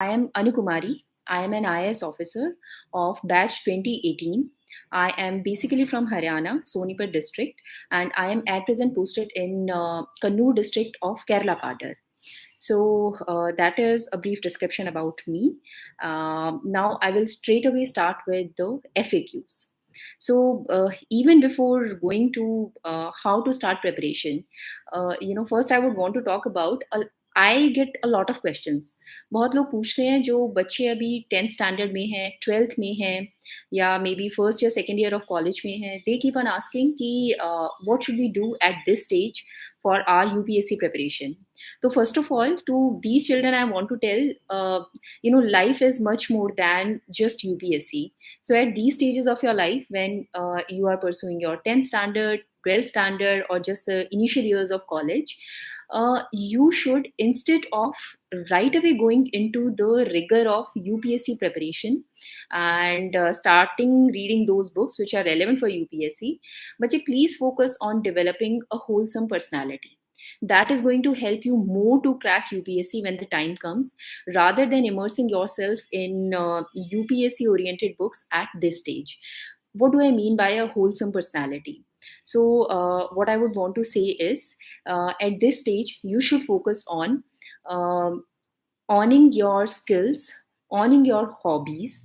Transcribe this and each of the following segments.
I am Anu Kumari. I am an IAS officer of batch 2018. I am basically from Haryana, Sonipat district, and I am at present posted in Kannur district of Kerala Kadar. So that is a brief description about me. Now I will straight away start with the FAQs. So even before going to how to start preparation, first I would want to talk about. I get a lot of questions. बहुत लोग पूछते हैं जो बच्चे अभी 10th standard में हैं, 12th में हैं, या मे बी फर्स्ट या सेकेंड ईयर ऑफ कॉलेज में हैं. दे कीप ऑन आस्किंग कि what should we do at this stage for our UPSC preparation. So first of all, to these children, I want to tell, life is much more than just UPSC. So at these stages of your life, when you are pursuing your 10th standard, 12th standard, or just the initial years of college, you should, instead of right away going into the rigor of UPSC preparation and starting reading those books which are relevant for UPSC, but please focus on developing a wholesome personality. That is going to help you more to crack UPSC when the time comes, rather than immersing yourself in UPSC oriented books at this stage. What do I mean by a wholesome personality? So, what I would want to say is, at this stage, you should focus on um, owning your skills, owning your hobbies,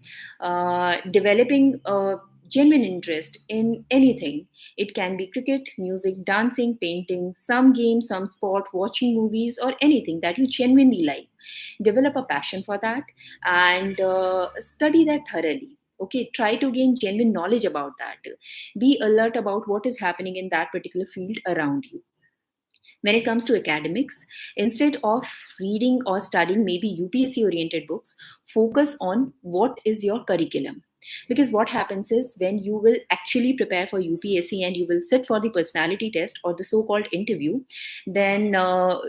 developing a genuine interest in anything. It can be cricket, music, dancing, painting, some game, some sport, watching movies, or anything that you genuinely like. Develop a passion for that and study that thoroughly. Okay, try to gain genuine knowledge about that. Be alert about what is happening in that particular field around you. When it comes to academics, instead of reading or studying maybe UPSC oriented books, focus on what is your curriculum. Because what happens is, when you will actually prepare for UPSC and you will sit for the personality test or the so called interview, then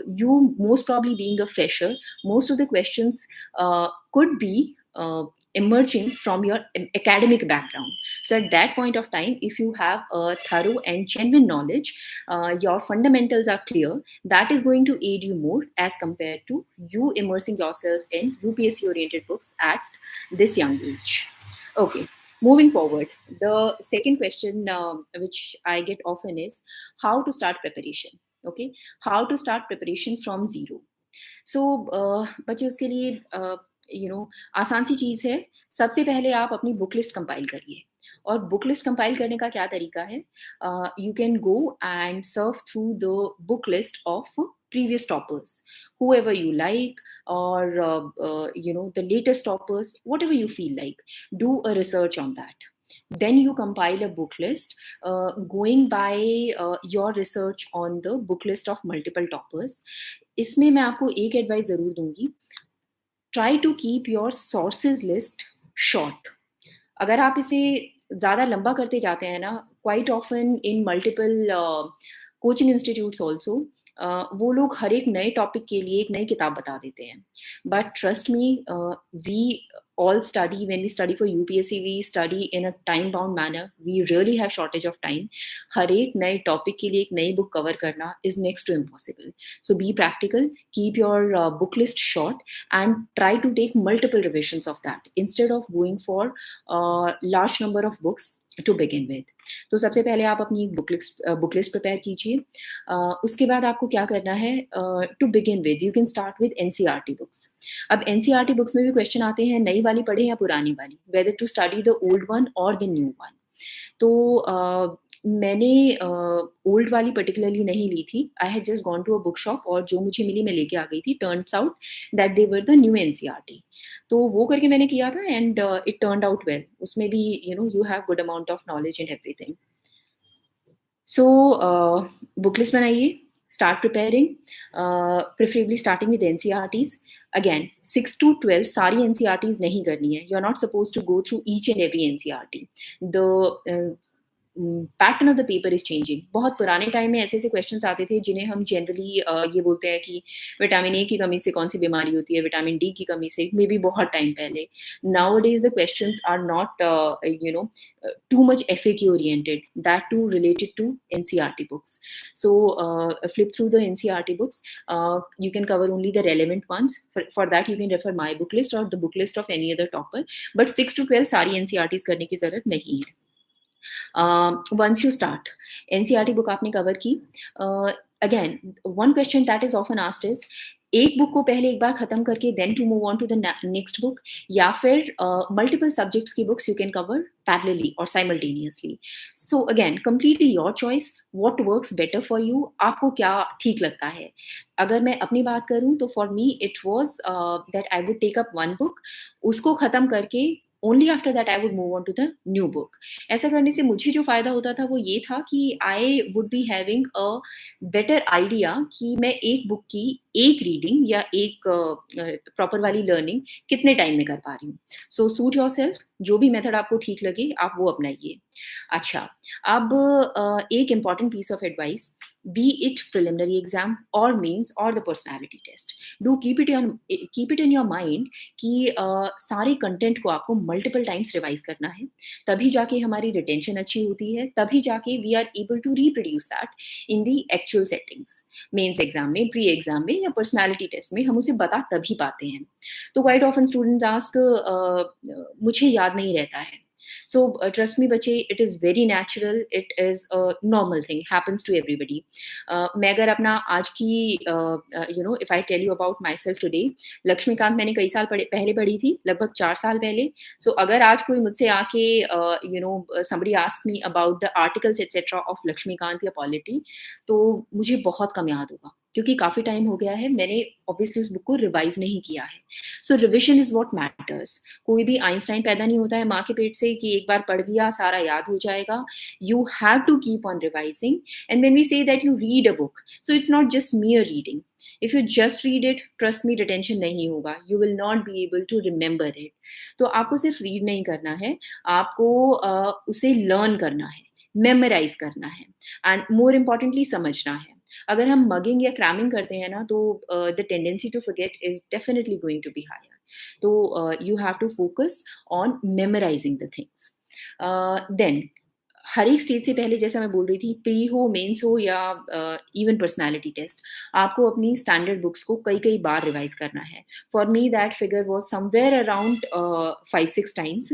you, most probably being a fresher, most of the questions could be emerging from your academic background. So at that point of time, if you have a thorough and genuine knowledge, your fundamentals are clear, that is going to aid you more as compared to you immersing yourself in UPSC oriented books at this young age. Okay, moving forward, the second question which I get often is how to start preparation. Okay, how to start preparation from zero. सो बच्चे उसके लिए आसान सी चीज़ है. सबसे पहले आप अपनी book list compile करिए. और बुक लिस्ट कंपाइल करने का क्या तरीका है? You can go and Surf through the book list of previous toppers, whoever you like, or the latest toppers, whatever you feel like. Do a research on that. Then you compile a book list, going by your research on the book list of multiple toppers. इसमें मैं आपको एक advice जरूर दूंगी. Try to keep your sources list short. अगर आप इसे ज़्यादा लंबा करते जाते हैं ना, quite often in multiple coaching institutes also, वो लोग हर एक नए टॉपिक के लिए एक नई किताब बता देते हैं. But trust me, we all study, when we study for UPSC, we study in a time bound manner. We really have shortage of time. हर एक नए टॉपिक के लिए एक नई बुक कवर करना is next to impossible. So be practical, keep your book list short, and try to take multiple revisions of that instead of going for large number of books to begin with. तो सबसे पहले आप अपनी book list prepare कीजिए. उसके बाद आपको क्या करना है? To begin with you can start with NCERT books. अब एनसीईआरटी बुक्स में भी क्वेश्चन आते हैं, नई वाली पढ़े या पुरानी वाली, whether to study the old one or the new one. तो मैंने ओल्ड वाली पर्टिकुलरली नहीं ली थी. I had just gone to a book shop और जो मुझे मिली मैं लेके आ गई थी. Turns out that they were the new NCERT. तो वो करके मैंने किया था and it turned out well. उसमें भी you have good amount of knowledge in everything. So book list बनाइए, start preparing, preferably starting with NCERTs. Again, 6 to 12 सारी NCERTs नहीं करनी है. You're not supposed to go through each and every NCERT. The pattern of the paper is changing. बहुत पुराने time में ऐसे ऐसे क्वेश्चंस आते थे जिन्हें हम जनरली ये बोलते हैं कि विटामिन ए की कमी से कौन सी बीमारी होती है, विटामिन डी की कमी से, मे बी बहुत टाइम पहले. Nowadays the questions are not too much FAQ oriented, that too related to NCERT books. So flip through the NCERT books. You can cover only the relevant ones. For that you can refer my book list or the book list of any other topper. But 6 to 12 सारी NCERTs करने की जरूरत नहीं है. Once you start, NCERT book आपने cover की. Again, one question that is often asked is, एक book को पहले एक बार खत्म करके then to move on to the next book, या फिर मल्टीपल सब्जेक्ट्स की books you can cover parallelly और simultaneously. So again completely your choice, what works better for you, आपको क्या ठीक लगता है. अगर मैं अपनी बात करूं तो for me it was that I would take up one book, उसको खत्म करके only after that I would move on to the new book. ऐसा करने से मुझे जो फायदा होता था वो ये था कि I would be having a better idea कि मैं एक बुक की एक रीडिंग या एक प्रॉपर वाली लर्निंग कितने टाइम में कर पा रही हूँ. सो सूट योर सेल्फ, जो भी मेथड आपको ठीक लगे आप वो अपनाइए. अच्छा, अब एक important piece of advice, be it preliminary exam or means or the personality test, do keep it in your mind कि सारे कंटेंट को आपको मल्टीपल टाइम्स रिवाइज करना है. तभी जाके हमारी रिटेंशन अच्छी होती है, तभी जाके we are able to reproduce that in the actual settings. Mains exam में, प्री एग्जाम में या पर्सनालिटी टेस्ट में हम उसे बता तभी पाते हैं. तो क्वाइट ऑफन स्टूडेंट्स आस्क मुझे याद नहीं रहता है. So trust me बच्चे, it is very natural, it is a normal thing, happens to everybody. मैं अगर अपना आज की if I tell you about myself today, Laxmikant मैंने कई साल पहले पढ़ी थी, लगभग 4 साल पहले. So अगर आज कोई मुझसे आके somebody ask me about the articles etc of Laxmikant या पॉलिटी, तो मुझे बहुत कम याद होगा क्योंकि काफी टाइम हो गया है, मैंने ऑब्वियसली उस बुक को रिवाइज नहीं किया है. सो रिविजन इज व्हाट मैटर्स. कोई भी आइंस्टाइन पैदा नहीं होता है माँ के पेट से कि एक बार पढ़ दिया सारा याद हो जाएगा. You have to keep on revising. And when we say that you read a book, so it's not just mere reading. If you just read it, trust me, retention नहीं होगा. You will not be able to remember it. तो आपको सिर्फ read नहीं करना है, आपको उसे लर्न करना है, मेमोराइज करना है, एंड मोर इम्पोर्टेंटली समझना है. अगर हम मगिंग या क्रैमिंग करते हैं ना, तो the tendency to forget is definitely going to be higher. तो you have to focus on memorising the things. Then हर एक स्टेज से पहले, जैसा मैं बोल रही थी, प्री हो, मेंस हो या इवन पर्सनालिटी टेस्ट, आपको अपनी स्टैंडर्ड बुक्स को कई कई बार रिवाइज करना है. For me that figure was somewhere around 5-6 times.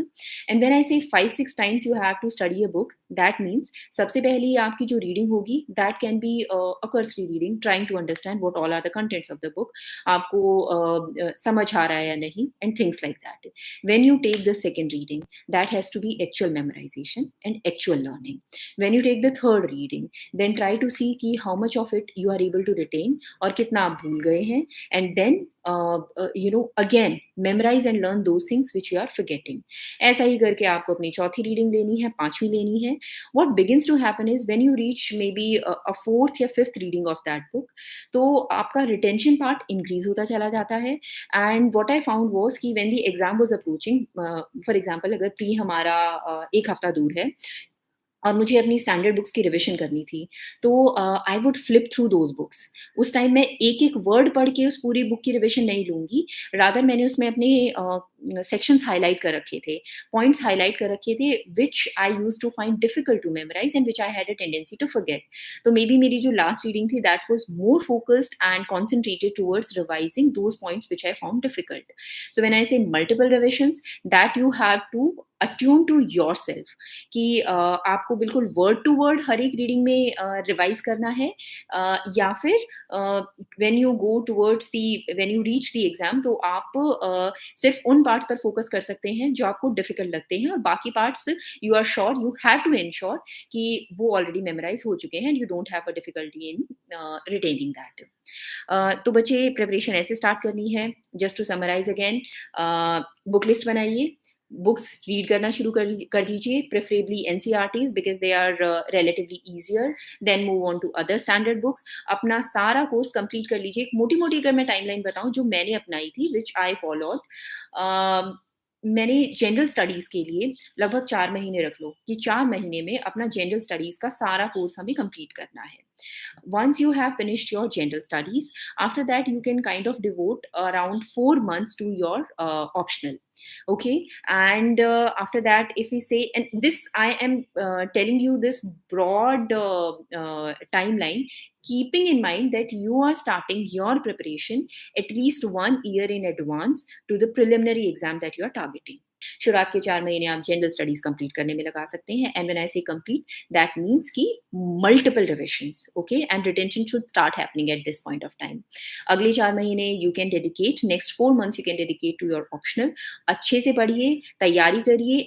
And when I say 5-6 times you have to study a book, that means सबसे पहले आपकी जो रीडिंग होगी that can be a cursory reading, trying to understand what all are the contents of the book. आपको समझ आ रहा है या नहीं, and things like that. When you take the second reading, that has to be actual memorization and actual learning. When you take the third reading, then try to see कि how much of it you are able to retain और कितना आप भूल गए हैं. And then again memorize and learn those things which you are forgetting. ऐसा ही करके आपको अपनी चौथी रीडिंग लेनी है, पांचवी लेनी है. What begins to happen is when you reach maybe a fourth या fifth reading of that book, तो आपका retention part increase होता चला जाता है. And what I found was कि when the exam was approaching, for example अगर pre हमारा 1 हफ्ता दूर है और मुझे अपनी स्टैंडर्ड बुक्स की रिविजन करनी थी, तो I would flip through those books. उस टाइम मैं एक एक वर्ड पढ़ के उस पूरी बुक की रिविजन नहीं लूंगी, रादर मैंने उसमें अपने सेक्शंस हाईलाइट कर रखे थे, पॉइंट्स हाईलाइट कर रखे थे, which I use to find difficult to memorise and which I had a tendency to forget. तो मे बी मेरी जो लास्ट रीडिंग थी that was more focused and concentrated towards revising those points which I found difficult. So when I say multiple revisions, that you have to attune to yourself कि आपको बिल्कुल word to word हर एक reading में revise करना है, या फिर when you go towards when you reach the exam, तो आप सिर्फ उन पार्ट्स पर फोकस कर सकते हैं जो आपको डिफिकल्ट लगते हैं, और बाकी parts you are sure, you have to ensure कि वो ऑलरेडी मेमोराइज हो चुके हैं, you don't have a difficulty in retaining that. तो बच्चे, प्रिपरेशन ऐसे स्टार्ट करनी है. Just to summarise again, book list बनाइए, बुक्स रीड करना शुरू कर दीजिए, preferably NCERTs because they are relatively easier. Then move on to other standard books. अपना सारा कोर्स कंप्लीट कर लीजिए. एक मोटी मोटी अगर मैं टाइमलाइन बताऊं जो मैंने अपनाई थी, विच आई फॉलोड. मैंने जनरल स्टडीज़ के लिए लगभग 4 महीने रख लो कि 4 महीने में अपना जनरल स्टडीज़ का सारा कोर्स हमें कंप्लीट करना है। Once you have finished your general studies, after that you can kind of devote around 4 months to your optional. Okay, and after that, if we say, and this I am telling you this broad timeline, keeping in mind that you are starting your preparation at least 1 year in advance to the preliminary exam that you are targeting. शुरुआत के 4 महीने आप general studies complete करने में लगा सकते हैं, and when I say complete, that means कि multiple revisions, okay, and retention should start happening at this point of time. अगले 4 महीने you can dedicate, next 4 months you can dedicate to your optional. अच्छे से पढ़िए, तैयारी करिए।